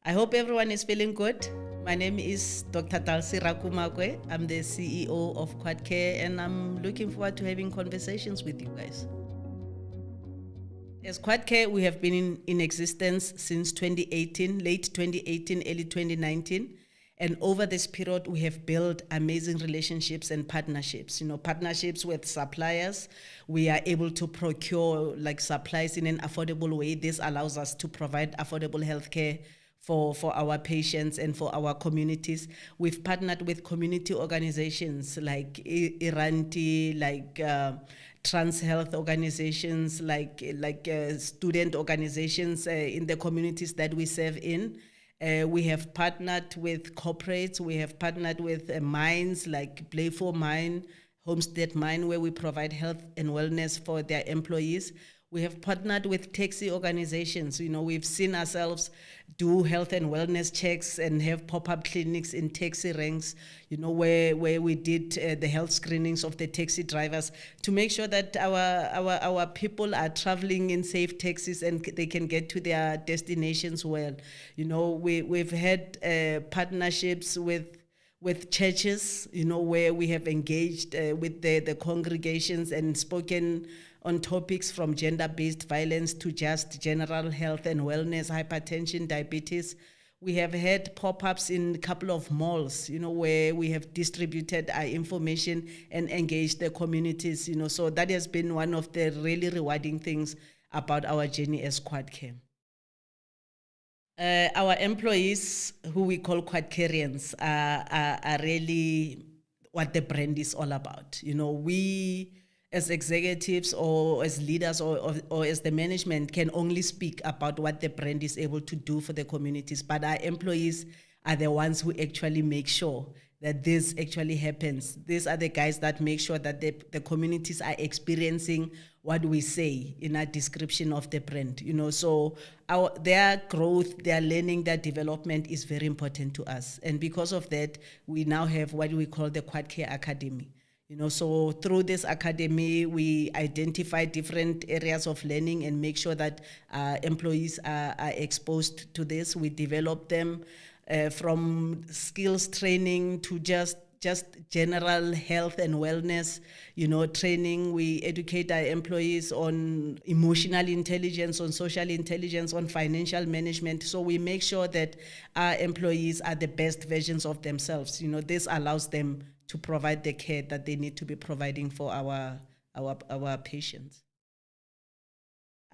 I hope everyone is feeling good. My name is Dr. Dalsi Rakumakwe. I'm the CEO of Quadcare, and I'm looking forward to having conversations with you guys. As Quadcare, we have been in existence since 2018, late 2018, early 2019. And over this period, we have built amazing relationships and partnerships. Partnerships with suppliers. We are able to procure supplies in an affordable way. This allows us to provide affordable healthcare for our patients and for our communities. We've partnered with community organizations like Iranti, trans health organizations, student organizations in the communities that we serve in. We have partnered with corporates. We have partnered with mines like Playful Mine, Homestead Mine, where we provide health and wellness for their employees. We have partnered with taxi organizations. We've seen ourselves do health and wellness checks and have pop-up clinics in taxi ranks, where we did the health screenings of the taxi drivers to make sure that our people are traveling in safe taxis and they can get to their destinations well. We've had partnerships with churches, where we have engaged with the congregations and spoken on topics from gender-based violence to just general health and wellness, hypertension, diabetes. We have had pop-ups in a couple of malls, where we have distributed our information and engaged the communities, so that has been one of the really rewarding things about our journey as Quadcare. Our employees, who we call Quadcarians, are really what the brand is all about. We as executives or as leaders or as the management can only speak about what the brand is able to do for the communities, but our employees are the ones who actually make sure that this actually happens. These are the guys that make sure that the communities are experiencing what we say in our description of the brand. So their growth, their learning, their development is very important to us. And because of that, we now have what we call the Quadcare Academy. So through this academy, we identify different areas of learning and make sure that employees are exposed to this. We develop them from skills training to just general health and wellness, training. We educate our employees on emotional intelligence, on social intelligence, on financial management. So we make sure that our employees are the best versions of themselves. This allows them to provide the care that they need to be providing for our patients.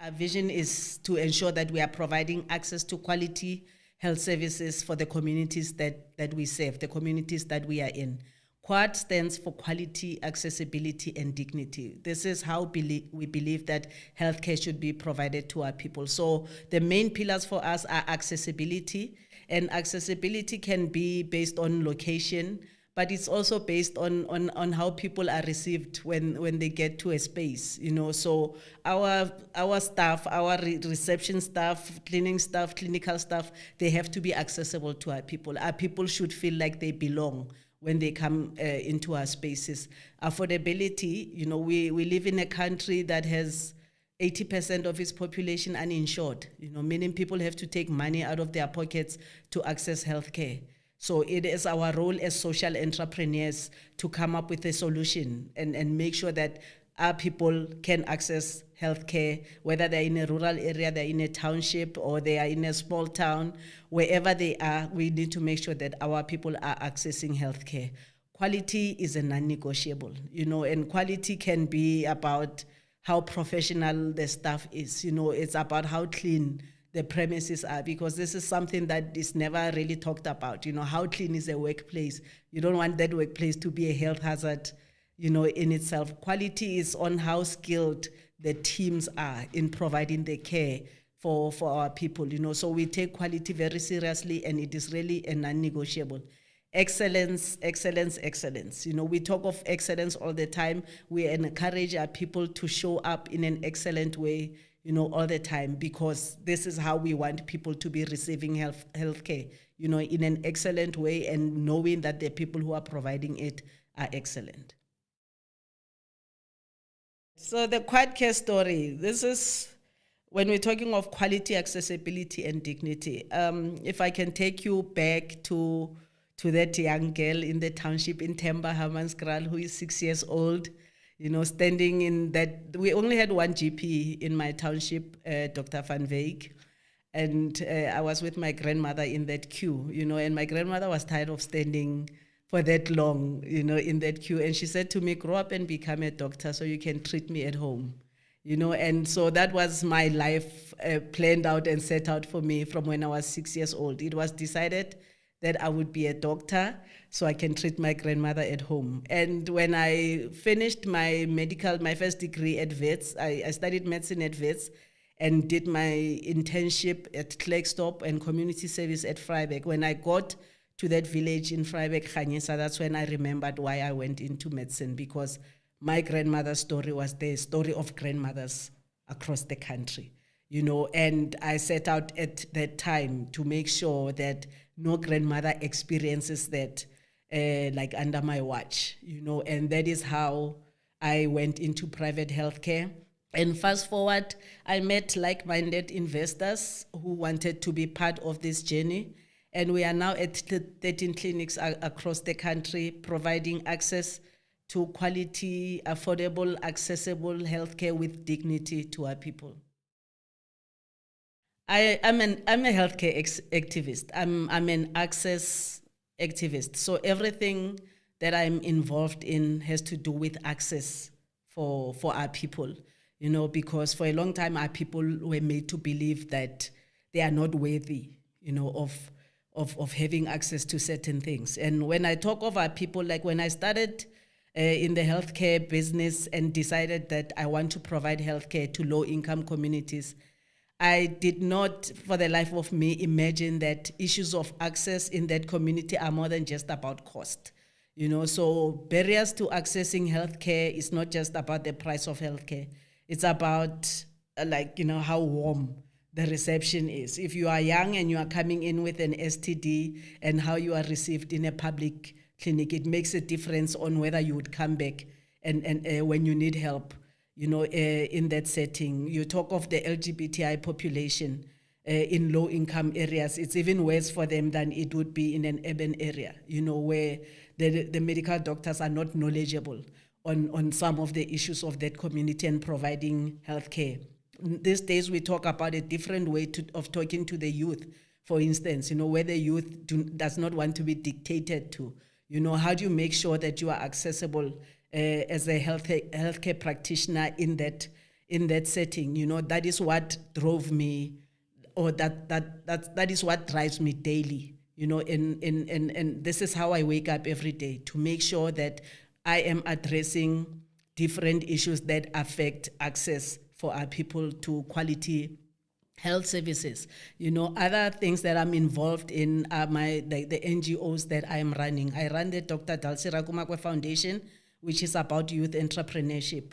Our vision is to ensure that we are providing access to quality health services for the communities that we serve, the communities that we are in. QUAD stands for quality, accessibility, and dignity. This is how we believe that healthcare should be provided to our people. So the main pillars for us are accessibility, and accessibility can be based on location, but it's also based on how people are received when they get to a space, So our staff, our reception staff, cleaning staff, clinical staff, they have to be accessible to our people. Our people should feel like they belong when they come into our spaces. Affordability, we live in a country that has 80% of its population uninsured, meaning people have to take money out of their pockets to access healthcare. So it is our role as social entrepreneurs to come up with a solution and make sure that our people can access healthcare, whether they're in a rural area, they're in a township, or they are in a small town. Wherever they are, we need to make sure that our people are accessing healthcare. Quality is a non-negotiable, and quality can be about how professional the staff is. It's about how clean the premises are, because this is something that is never really talked about. How clean is a workplace? You don't want that workplace to be a health hazard, in itself. Quality is on how skilled the teams are in providing the care for our people, So we take quality very seriously, and it is really a non-negotiable. Excellence, excellence, excellence. We talk of excellence all the time. We encourage our people to show up in an excellent way, all the time, because this is how we want people to be receiving healthcare, in an excellent way, and knowing that the people who are providing it are excellent. So the Quadcare story, this is when we're talking of quality, accessibility, and dignity, if I can take you back to that young girl in the township in Temba, Hammanskraal, who is 6 years old, standing in that, we only had one GP in my township, Dr. Van Veek, and I was with my grandmother in that queue, and my grandmother was tired of standing for that long, in that queue, and she said to me, grow up and become a doctor so you can treat me at home. And so that was my life planned out and set out for me from when I was 6 years old. It was decided that I would be a doctor so I can treat my grandmother at home. And when I finished my first degree at Wits, I studied medicine at Wits and did my internship at Klerksdorp and community service at Vryburg. When I got to that village in Vryburg, Khanyisa, that's when I remembered why I went into medicine, because my grandmother's story was the story of grandmothers across the country, and I set out at that time to make sure that no grandmother experiences that like under my watch, and that is how I went into private healthcare. And fast forward, I met like-minded investors who wanted to be part of this journey, and we are now at 13 clinics across the country providing access to quality, affordable, accessible healthcare with dignity to our people. I'm a healthcare activist. I'm an access activist. So everything that I'm involved in has to do with access for our people, because for a long time our people were made to believe that they are not worthy, of having access to certain things. And when I talk of our people, like when I started in the healthcare business and decided that I want to provide healthcare to low-income communities, I did not, for the life of me, imagine that issues of access in that community are more than just about cost. So barriers to accessing healthcare is not just about the price of healthcare. It's about, how warm the reception is. If you are young and you are coming in with an STD and how you are received in a public clinic, it makes a difference on whether you would come back and when you need help, in that setting. You talk of the LGBTI population in low-income areas. It's even worse for them than it would be in an urban area, where the medical doctors are not knowledgeable on some of the issues of that community and providing healthcare. These days we talk about a different way of talking to the youth, for instance, where the youth does not want to be dictated to. How do you make sure that you are accessible as a healthcare practitioner in that setting? That is what drove me, or that is what drives me daily. And this is how I wake up every day, to make sure that I am addressing different issues that affect access for our people to quality health services. Other things that I'm involved in are the NGOs that I'm running. I run the Dr. Dalsira Kumakwe Foundation, which is about youth entrepreneurship,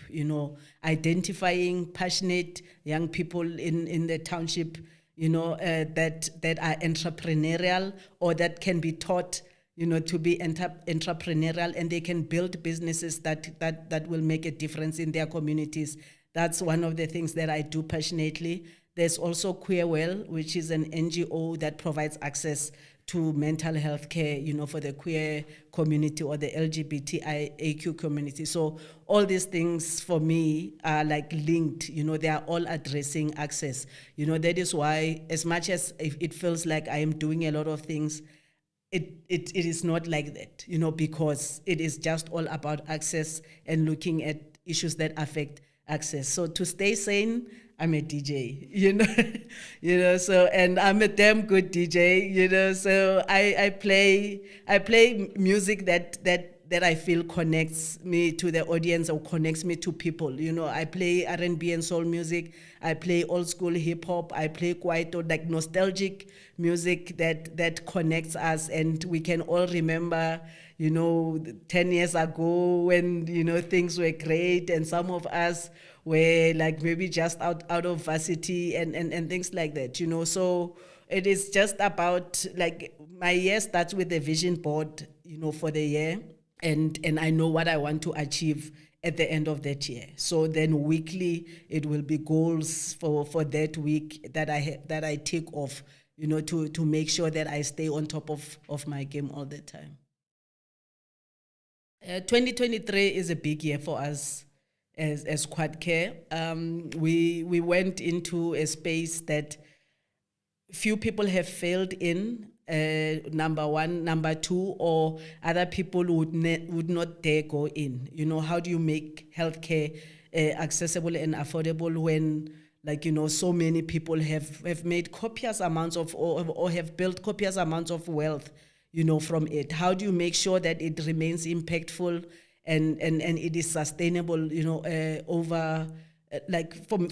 identifying passionate young people in the township, that are entrepreneurial or that can be taught, to be entrepreneurial, and they can build businesses that will make a difference in their communities. That's one of the things that I do passionately. There's also QueerWell, which is an NGO that provides access to mental health care, for the queer community or the LGBTIQ community. So all these things for me are linked, they are all addressing access. That is why, as much as it feels like I am doing a lot of things, it is not like that, because it is just all about access and looking at issues that affect access. So to stay sane, I'm a DJ, so, and I'm a damn good DJ, so I play music that I feel connects me to the audience or connects me to people. I play R&B and soul music, I play old school hip hop, I play kwaito, nostalgic music that connects us, and we can all remember, 10 years ago when, things were great, and some of us were maybe just out of varsity and things like that, so it is just about my year starts with a vision board, for the year, and I know what I want to achieve at the end of that year. So then weekly, it will be goals for that week that I take off, to make sure that I stay on top of my game all the time. 2023 is a big year for us as quadcare. We went into a space that few people have failed in, number one. Number two, or other people would not dare go in. How do you make healthcare accessible and affordable when, so many people have made copious amounts of, or have built copious amounts of wealth, from it? How do you make sure that it remains impactful and it is sustainable, over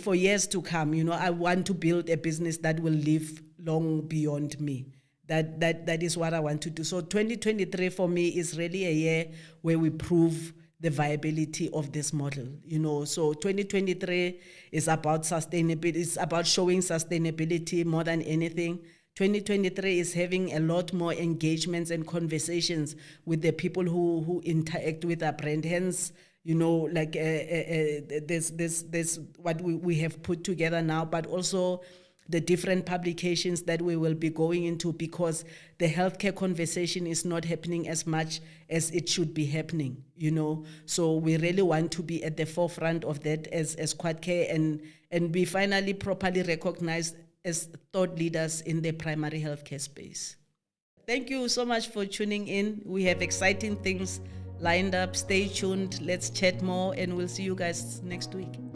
for years to come? I want to build a business that will live long beyond me. That is what I want to do. So 2023 for me is really a year where we prove the viability of this model. So 2023 is about sustainability. It's about showing sustainability more than anything. 2023 is having a lot more engagements and conversations with the people who interact with our brand. Hence, there's what we have put together now, but also the different publications that we will be going into, because the healthcare conversation is not happening as much as it should be happening, So we really want to be at the forefront of that as quadcare and be finally properly recognized as thought leaders in the primary healthcare space. Thank you so much for tuning in. We have exciting things lined up. Stay tuned. Let's chat more, and we'll see you guys next week.